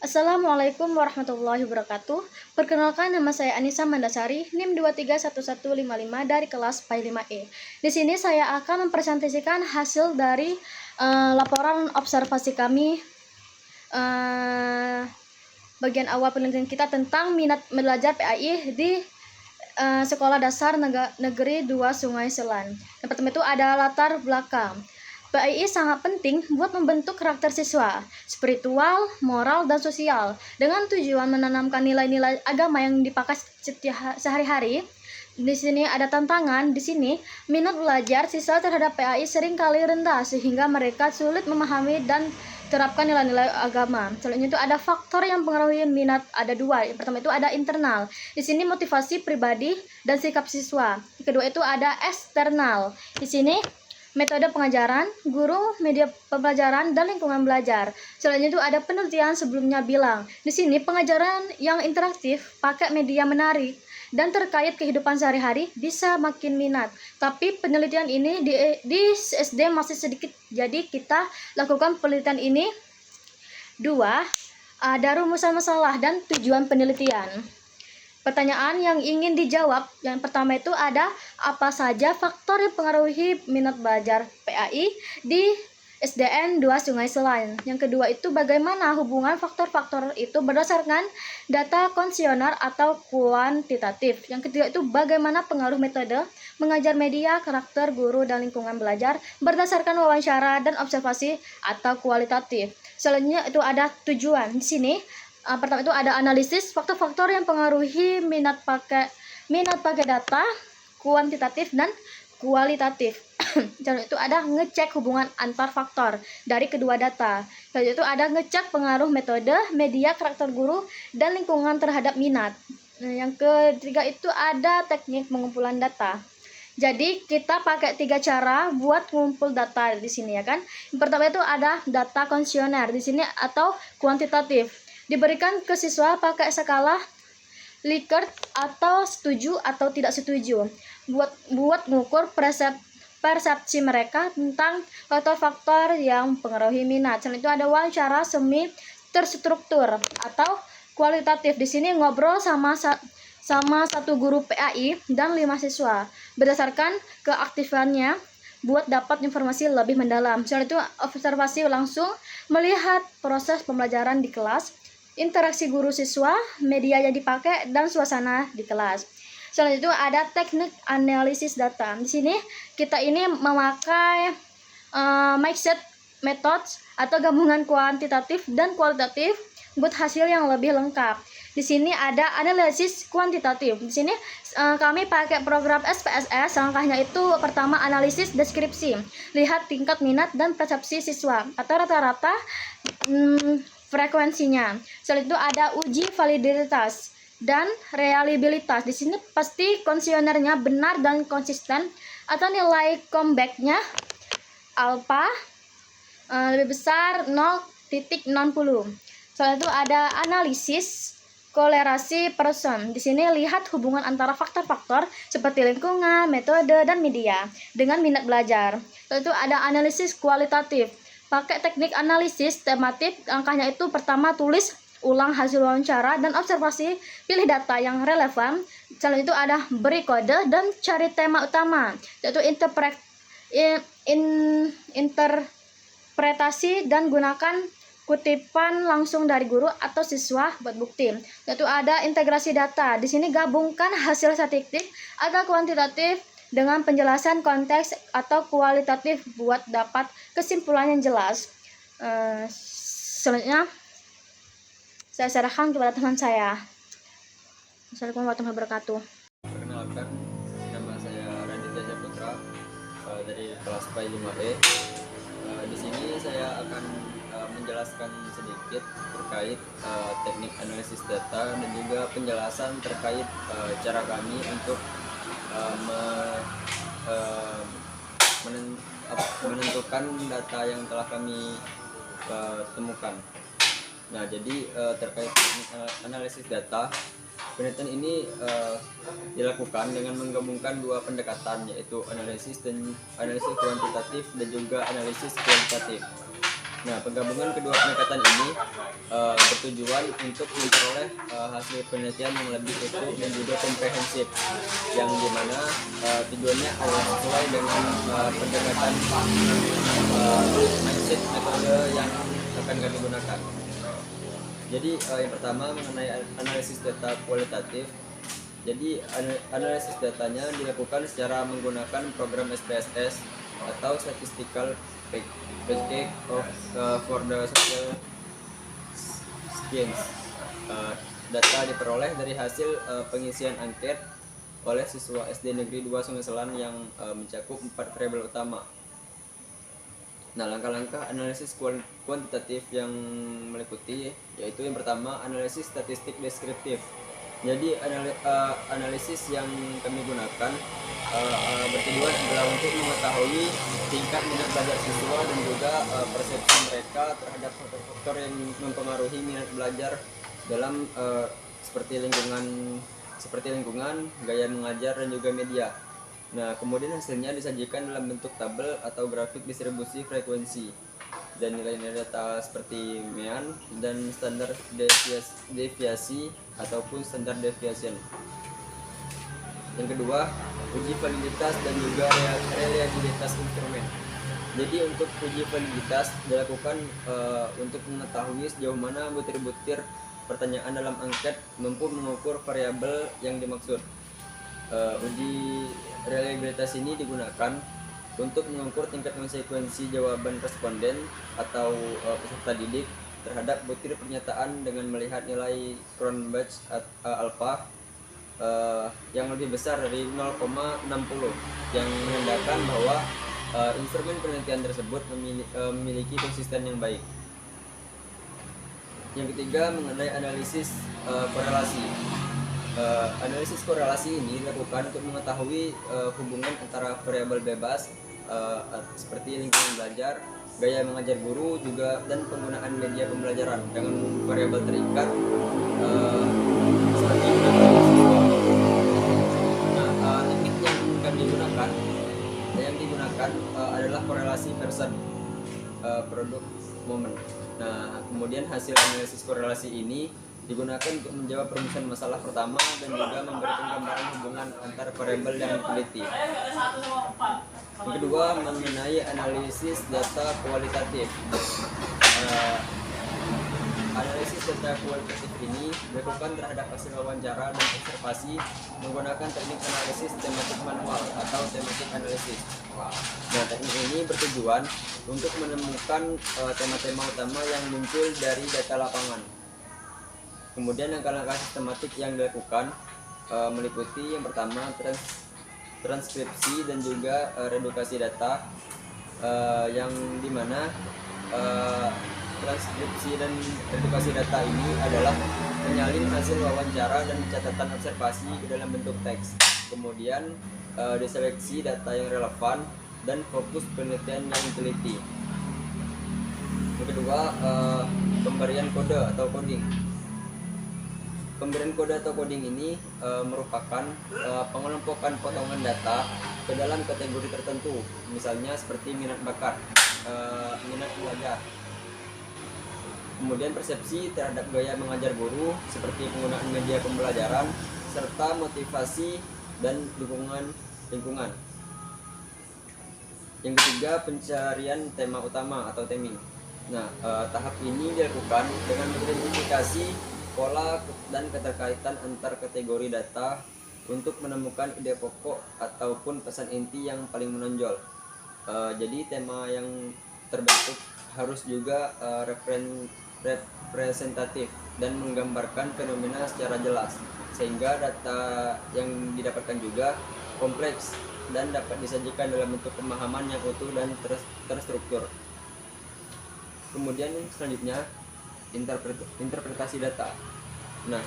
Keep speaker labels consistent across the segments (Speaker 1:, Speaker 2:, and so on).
Speaker 1: Assalamualaikum warahmatullahi wabarakatuh. Perkenalkan, nama saya Anissa Mandasari, NIM 231155 dari kelas PAI 5E. Di sini saya akan mempresentasikan hasil dari laporan observasi kami bagian awal penelitian kita tentang minat belajar PAI di Sekolah Dasar Negeri 2 Sungai Selan. Yang pertama itu ada latar belakang. PAI sangat penting buat membentuk karakter siswa, spiritual, moral, dan sosial, dengan tujuan menanamkan nilai-nilai agama yang dipakai sehari-hari. Di sini ada tantangan. Di sini minat belajar siswa terhadap PAI seringkali rendah sehingga mereka sulit memahami dan terapkan nilai-nilai agama. Selanjutnya itu ada faktor yang mempengaruhi minat, ada dua. Yang pertama itu ada internal. Di sini motivasi pribadi dan sikap siswa. Yang kedua itu ada eksternal. Di sini metode pengajaran, guru, media pembelajaran, dan lingkungan belajar. Selanjutnya itu ada penelitian sebelumnya bilang, di sini pengajaran yang interaktif, pakai media menarik, dan terkait kehidupan sehari-hari bisa makin minat. Tapi penelitian ini di SD masih sedikit, jadi kita lakukan penelitian ini. Dua, ada rumusan masalah dan tujuan penelitian. Pertanyaan yang ingin dijawab, yang pertama itu ada apa saja faktor yang mempengaruhi minat belajar PAI di SDN 2 Sungai Selan. Yang kedua itu bagaimana hubungan faktor-faktor itu berdasarkan data kuesioner atau kuantitatif. Yang ketiga itu bagaimana pengaruh metode mengajar media, karakter, guru, dan lingkungan belajar berdasarkan wawancara dan observasi atau kualitatif. Selanjutnya itu ada tujuan. Di sini pertama itu ada analisis faktor-faktor yang mempengaruhi minat pakai data kuantitatif dan kualitatif. Jadi itu ada ngecek hubungan antar faktor dari kedua data. Jadi itu ada ngecek pengaruh metode, media, karakter guru, dan lingkungan terhadap minat. Nah, yang ketiga itu ada teknik pengumpulan data. Jadi kita pakai 3 cara buat ngumpul data di sini ya kan. Yang pertama itu ada data kuesioner di sini atau kuantitatif. Diberikan ke siswa pakai skala Likert atau setuju atau tidak setuju buat mengukur persepsi mereka tentang faktor-faktor yang mempengaruhi minat. Selain itu ada wawancara semi terstruktur atau kualitatif. Di sini ngobrol sama satu guru PAI dan 5 siswa berdasarkan keaktifannya buat dapat informasi lebih mendalam. Selain itu observasi langsung, melihat proses pembelajaran di kelas, interaksi guru siswa, media yang dipakai, dan suasana di kelas. Selanjutnya itu ada teknik analisis data. Di sini kita ini memakai mixed methods atau gabungan kuantitatif dan kualitatif buat hasil yang lebih lengkap. Di sini ada analisis kuantitatif. Di sini kami pakai program SPSS. Langkahnya itu pertama analisis deskripsi, lihat tingkat minat dan persepsi siswa atau rata-rata frekuensinya. Setelah itu ada uji validitas dan reliabilitas. Di sini pasti kuesionernya benar dan konsisten atau nilai comeback-nya alpha lebih besar 0,60. Setelah itu ada analisis kolerasi person. Di sini lihat hubungan antara faktor-faktor seperti lingkungan, metode, dan media dengan minat belajar. Setelah itu ada analisis kualitatif. Pakai teknik analisis tematik. Langkahnya itu pertama tulis ulang hasil wawancara dan observasi, pilih data yang relevan. Setelah itu ada beri kode dan cari tema utama, yaitu interpretasi dan gunakan kutipan langsung dari guru atau siswa buat bukti. Yaitu ada integrasi data. Di sini gabungkan hasil statistik atau kuantitatif dengan penjelasan konteks atau kualitatif buat dapat kesimpulan yang jelas. Selanjutnya saya serahkan kepada teman saya. Assalamualaikum warahmatullahi wabarakatuh.
Speaker 2: Perkenalkan, nama saya Raditya Saputra dari kelas PAI 5E. Di sini saya akan menjelaskan sedikit terkait teknik analisis data dan juga penjelasan terkait cara kami untuk menentukan data yang telah kami temukan. Nah, jadi terkait analisis data, penelitian ini dilakukan dengan menggabungkan dua pendekatan, yaitu analisis kuantitatif dan juga analisis kualitatif. Nah, penggabungan kedua pendekatan ini bertujuan untuk memperoleh hasil penelitian yang lebih utuh dan juga komprehensif, yang dimana tujuannya adalah sesuai dengan pendekatan mindset metode yang akan kami gunakan. Jadi yang pertama mengenai analisis data kualitatif. Jadi analisis datanya dilakukan secara menggunakan program SPSS atau Statistical Package for the Social Science. Data diperoleh dari hasil pengisian angket oleh siswa SD Negeri 2 Sungai Selan yang mencakup 4 variabel utama. Nah, langkah-langkah analisis kuantitatif yang meliputi yaitu yang pertama analisis statistik deskriptif. Jadi analisis yang kami gunakan bertujuan adalah untuk mengetahui tingkat minat belajar siswa dan juga persepsi mereka terhadap faktor-faktor yang mempengaruhi minat belajar dalam seperti lingkungan, gaya mengajar dan juga media. Nah, kemudian hasilnya disajikan dalam bentuk tabel atau grafik distribusi frekuensi dan nilai-nilai data seperti mean dan standar deviasi ataupun standar deviation. Yang kedua, uji validitas dan juga reliabilitas instrumen. Jadi untuk uji validitas dilakukan untuk mengetahui sejauh mana butir-butir pertanyaan dalam angket mampu mengukur variabel yang dimaksud. Uji reliabilitas ini digunakan untuk mengukur tingkat konsekuensi jawaban responden atau peserta didik terhadap butir pernyataan dengan melihat nilai Cronbach alpha yang lebih besar dari 0,60 yang menandakan bahwa instrumen penelitian tersebut memiliki konsisten yang baik. Yang ketiga mengenai analisis korelasi. Analisis korelasi ini dilakukan untuk mengetahui hubungan antara variabel bebas seperti lingkungan belajar, gaya mengajar guru, juga dan penggunaan media pembelajaran dengan variabel terikat seperti siswa. Nah, teknik yang digunakan adalah korelasi person produk moment. Nah, kemudian hasil analisis korelasi ini digunakan untuk menjawab perumusan masalah pertama dan juga memberikan gambaran hubungan antar variabel yang diteliti. Yang kedua mengenai analisis data kualitatif. Analisis data kualitatif ini dilakukan terhadap hasil wawancara dan observasi menggunakan teknik analisis tematik manual atau thematic analysis. Nah, teknik ini bertujuan untuk menemukan tema-tema utama yang muncul dari data lapangan. Kemudian langkah-langkah sistematik yang dilakukan meliputi yang pertama transkripsi dan juga redukasi data, yang dimana transkripsi dan redukasi data ini adalah menyalin hasil wawancara dan catatan observasi ke dalam bentuk teks. Kemudian diseleksi data yang relevan dan fokus penelitian yang diteliti. Yang kedua, pemberian kode atau coding. Pemberian kode atau coding ini merupakan pengelompokan potongan data ke dalam kategori tertentu, misalnya seperti minat bakat, minat belajar. Kemudian persepsi terhadap gaya mengajar guru seperti penggunaan media pembelajaran serta motivasi dan dukungan lingkungan. Yang ketiga, pencarian tema utama atau theming. Nah, tahap ini dilakukan dengan mengidentifikasi pola dan keterkaitan antar kategori data untuk menemukan ide pokok ataupun pesan inti yang paling menonjol. Jadi tema yang terbentuk harus juga representatif dan menggambarkan fenomena secara jelas, sehingga data yang didapatkan juga kompleks dan dapat disajikan dalam bentuk pemahaman yang utuh dan terstruktur. Kemudian selanjutnya interpretasi data. Nah,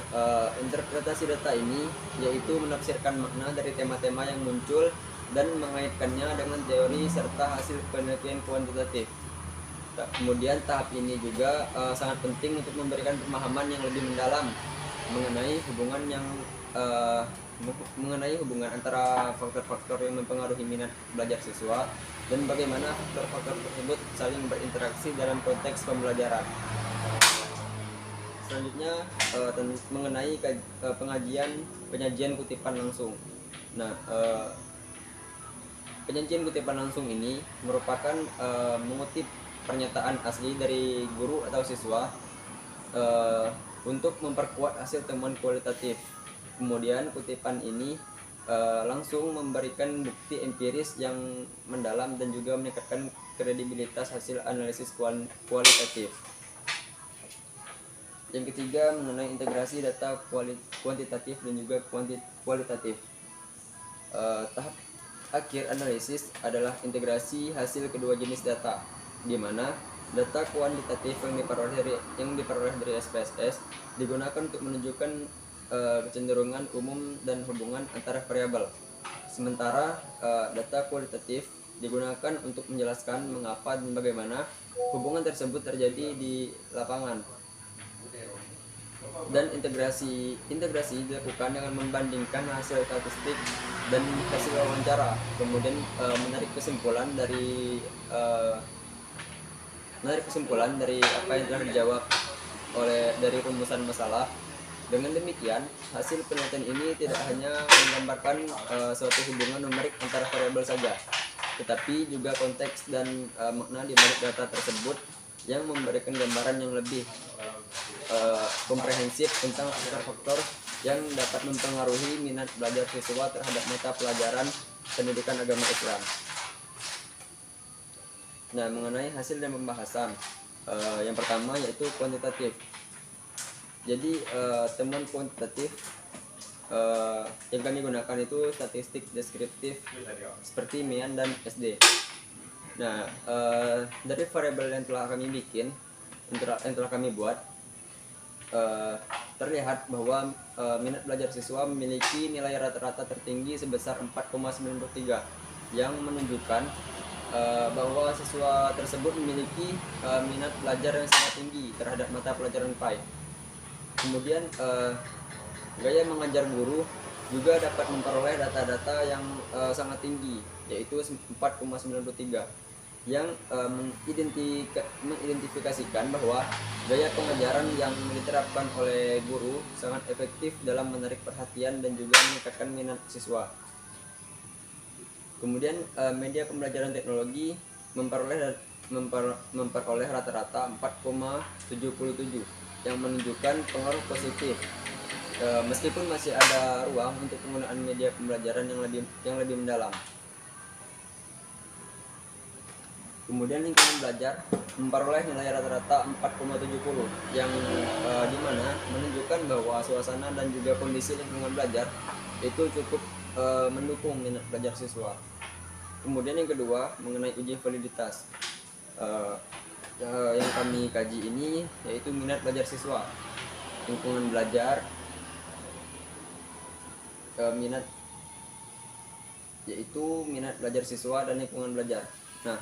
Speaker 2: interpretasi data ini yaitu menafsirkan makna dari tema-tema yang muncul dan mengaitkannya dengan teori serta hasil penelitian kuantitatif. Kemudian tahap ini juga sangat penting untuk memberikan pemahaman yang lebih mendalam mengenai hubungan antara faktor-faktor yang mempengaruhi minat belajar siswa dan bagaimana faktor-faktor tersebut saling berinteraksi dalam konteks pembelajaran. selanjutnya mengenai penyajian kutipan langsung. Nah, penyajian kutipan langsung ini merupakan mengutip pernyataan asli dari guru atau siswa untuk memperkuat hasil temuan kualitatif. Kemudian kutipan ini langsung memberikan bukti empiris yang mendalam dan juga meningkatkan kredibilitas hasil analisis kualitatif. Yang ketiga mengenai integrasi data kuantitatif dan juga kualitatif. Tahap akhir analisis adalah integrasi hasil kedua jenis data, di mana data kuantitatif yang diperoleh dari SPSS digunakan untuk menunjukkan kecenderungan umum dan hubungan antara variabel. Sementara data kualitatif digunakan untuk menjelaskan mengapa dan bagaimana hubungan tersebut terjadi di lapangan. Dan integrasi dilakukan dengan membandingkan hasil statistik dan hasil wawancara, kemudian menarik kesimpulan dari apa yang telah dijawab dari rumusan masalah. Dengan demikian, hasil penelitian ini tidak hanya menggambarkan suatu hubungan numerik antara variabel saja, tetapi juga konteks dan makna di balik data tersebut yang memberikan gambaran yang lebih komprehensif tentang faktor-faktor yang dapat mempengaruhi minat belajar siswa terhadap mata pelajaran pendidikan agama Islam. Nah, mengenai hasil dan pembahasan, yang pertama yaitu kuantitatif. Jadi temuan kuantitatif yang kami gunakan itu statistik deskriptif seperti Mian dan SD. Nah, dari variabel yang telah kami buat, terlihat bahwa minat belajar siswa memiliki nilai rata-rata tertinggi sebesar 4,93, yang menunjukkan bahwa siswa tersebut memiliki minat belajar yang sangat tinggi terhadap mata pelajaran PAI. Kemudian gaya mengajar guru juga dapat memperoleh data-data yang sangat tinggi, yaitu 4,93, yang mengidentifikasikan bahwa gaya pengajaran yang diterapkan oleh guru sangat efektif dalam menarik perhatian dan juga meningkatkan minat siswa. Kemudian media pembelajaran teknologi memperoleh rata-rata 4,77, yang menunjukkan pengaruh positif, meskipun masih ada ruang untuk penggunaan media pembelajaran yang lebih mendalam. Kemudian lingkungan belajar memperoleh nilai rata-rata 4,70, yang dimana menunjukkan bahwa suasana dan juga kondisi lingkungan belajar itu cukup mendukung minat belajar siswa. Kemudian yang kedua mengenai uji validitas. Yang kami kaji ini yaitu minat belajar siswa, lingkungan belajar, minat belajar siswa dan lingkungan belajar. Nah,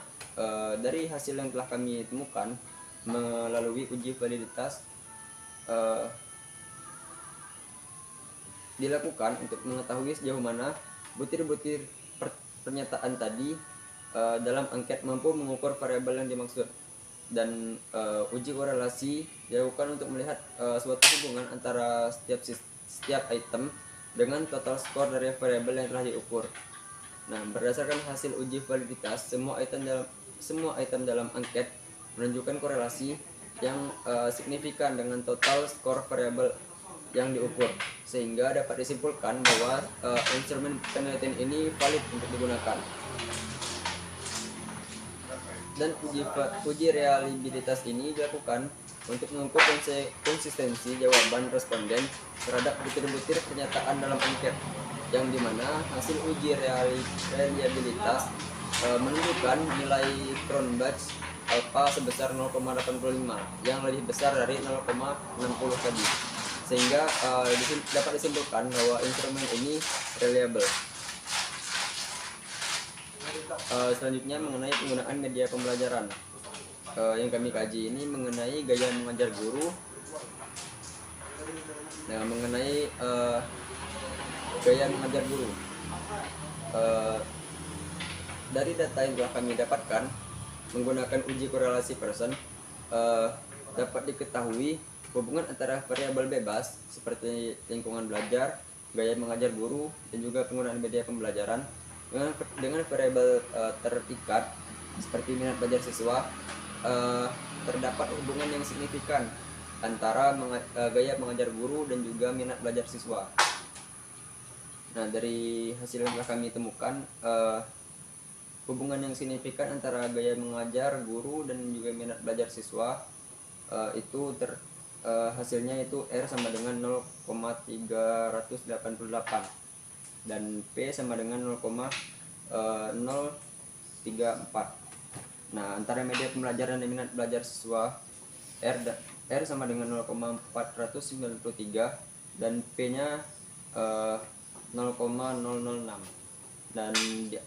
Speaker 2: dari hasil yang telah kami temukan melalui uji validitas dilakukan untuk mengetahui sejauh mana butir-butir pernyataan tadi dalam angket mampu mengukur variabel yang dimaksud. Dan uji korelasi dilakukan untuk melihat suatu hubungan antara setiap item dengan total skor dari variabel yang telah diukur. Nah, berdasarkan hasil uji validitas, semua item dalam angket menunjukkan korelasi yang signifikan dengan total skor variabel yang diukur, sehingga dapat disimpulkan bahwa instrumen penelitian ini valid untuk digunakan. Dan uji reliabilitas ini dilakukan untuk mengukur konsistensi jawaban responden terhadap butir-butir pernyataan dalam angket, yang dimana hasil uji reliabilitas menunjukkan nilai Cronbach alpha sebesar 0,85, yang lebih besar dari 0,60 tadi, sehingga dapat disimpulkan bahwa instrumen ini reliable. Selanjutnya mengenai penggunaan media pembelajaran. Yang kami kaji ini mengenai gaya mengajar guru. Nah, mengenai gaya mengajar guru, dari data yang telah kami dapatkan menggunakan uji korelasi Pearson, dapat diketahui Hubungan antara variabel bebas seperti lingkungan belajar, gaya mengajar guru, dan juga penggunaan media pembelajaran dengan variabel terikat seperti minat belajar siswa, terdapat hubungan yang signifikan antara gaya mengajar guru dan juga minat belajar siswa. Nah, dari hasil yang telah kami temukan, hubungan yang signifikan antara gaya mengajar guru dan juga minat belajar siswa itu hasilnya itu R sama dengan 0,388 dan P sama dengan 0,034. Nah, antara media pembelajaran dan minat belajar siswa R sama dengan 0,493 dan P-nya 0,006. Dan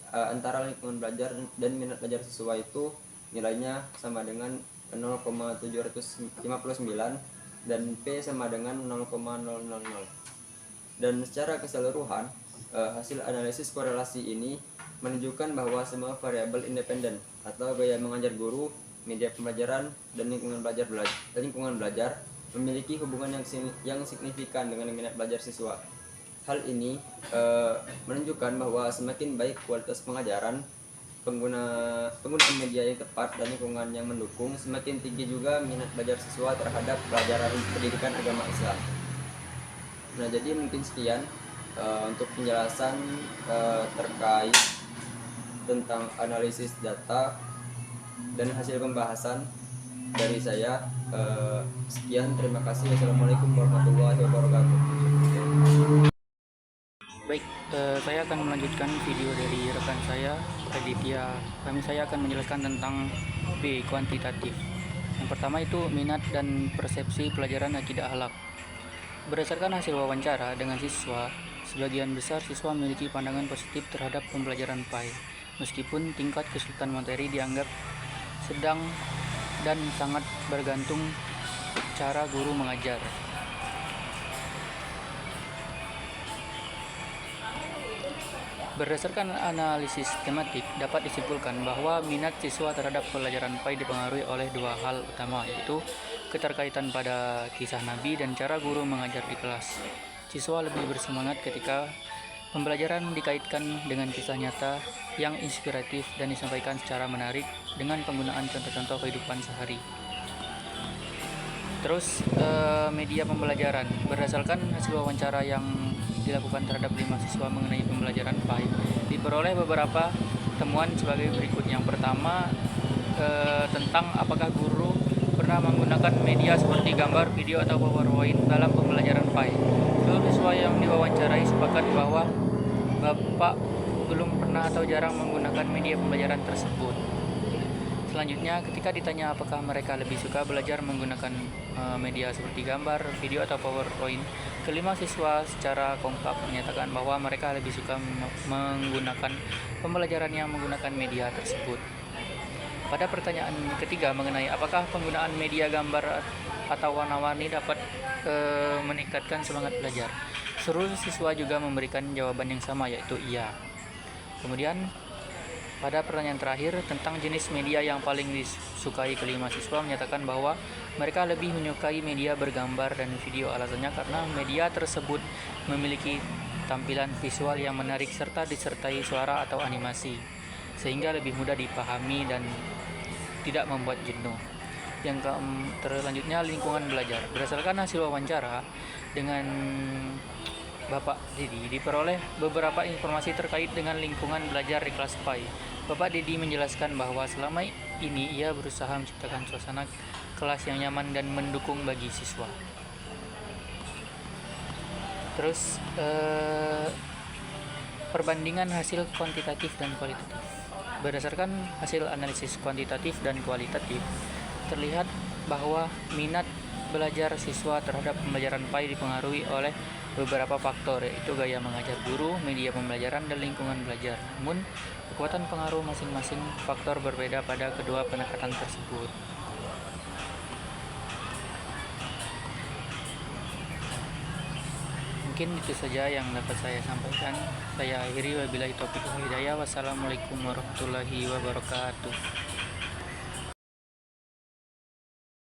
Speaker 2: antara lingkungan belajar dan minat belajar siswa itu nilainya sama dengan 0,759 dan P sama dengan 0,000. Dan secara keseluruhan hasil analisis korelasi ini menunjukkan bahwa semua variabel independen atau gaya mengajar guru, media pembelajaran, dan lingkungan belajar memiliki hubungan yang signifikan dengan minat belajar siswa. Hal ini menunjukkan bahwa semakin baik kualitas pengajaran, penggunaan media yang tepat, dan lingkungan yang mendukung, semakin tinggi juga minat belajar siswa terhadap pelajaran pendidikan agama Islam. Nah, jadi mungkin sekian untuk penjelasan terkait tentang analisis data dan hasil pembahasan dari saya. Sekian, terima kasih. Wassalamualaikum warahmatullahi wabarakatuh.
Speaker 3: Baik, saya akan melanjutkan video dari rekan saya, Raditya. Saya akan menjelaskan tentang B, kuantitatif. Yang pertama itu minat dan persepsi pelajaran akidah akhlak. Berdasarkan hasil wawancara dengan siswa, sebagian besar siswa memiliki pandangan positif terhadap pembelajaran PAI, meskipun tingkat kesulitan materi dianggap sedang dan sangat bergantung cara guru mengajar. Berdasarkan analisis tematik, dapat disimpulkan bahwa minat siswa terhadap pelajaran PAI dipengaruhi oleh dua hal utama, yaitu keterkaitan pada kisah Nabi dan cara guru mengajar di kelas. Siswa lebih bersemangat ketika pembelajaran dikaitkan dengan kisah nyata yang inspiratif dan disampaikan secara menarik dengan penggunaan contoh-contoh kehidupan sehari. Terus media pembelajaran. Berdasarkan hasil wawancara yang dilakukan terhadap 5 siswa mengenai pembelajaran PAI, diperoleh beberapa temuan sebagai berikut. Yang pertama, tentang apakah guru pernah menggunakan media seperti gambar, video, atau PowerPoint dalam pembelajaran PAI. Seluruh siswa yang diwawancarai sepakat bahwa Bapak belum pernah atau jarang menggunakan media pembelajaran tersebut. Selanjutnya, ketika ditanya apakah mereka lebih suka belajar menggunakan media seperti gambar, video, atau PowerPoint, kelima siswa secara kompak menyatakan bahwa mereka lebih suka menggunakan pembelajaran yang menggunakan media tersebut. Pada pertanyaan ketiga mengenai apakah penggunaan media gambar atau warna-warni dapat meningkatkan semangat belajar, seluruh siswa juga memberikan jawaban yang sama, yaitu iya. Kemudian pada pertanyaan terakhir tentang jenis media yang paling disukai, kelima siswa menyatakan bahwa mereka lebih menyukai media bergambar dan video. Alasannya karena media tersebut memiliki tampilan visual yang menarik serta disertai suara atau animasi, sehingga lebih mudah dipahami dan tidak membuat jenuh. Yang selanjutnya, lingkungan belajar. Berdasarkan hasil wawancara dengan Bapak Didi, diperoleh beberapa informasi terkait dengan lingkungan belajar di kelas PAI. Bapak Didi menjelaskan bahwa selama ini ia berusaha menciptakan suasana kelas yang nyaman dan mendukung bagi siswa. Terus perbandingan hasil kuantitatif dan kualitatif. Berdasarkan hasil analisis kuantitatif dan kualitatif, terlihat bahwa minat belajar siswa terhadap pembelajaran PAI dipengaruhi oleh beberapa faktor, yaitu gaya mengajar guru, media pembelajaran, dan lingkungan belajar. Namun, kekuatan pengaruh masing-masing faktor berbeda pada kedua pendekatan tersebut. Mungkin itu saja yang dapat saya sampaikan. Saya akhiri, wabillahi taufiq wal hidayah. Wassalamualaikum warahmatullahi wabarakatuh.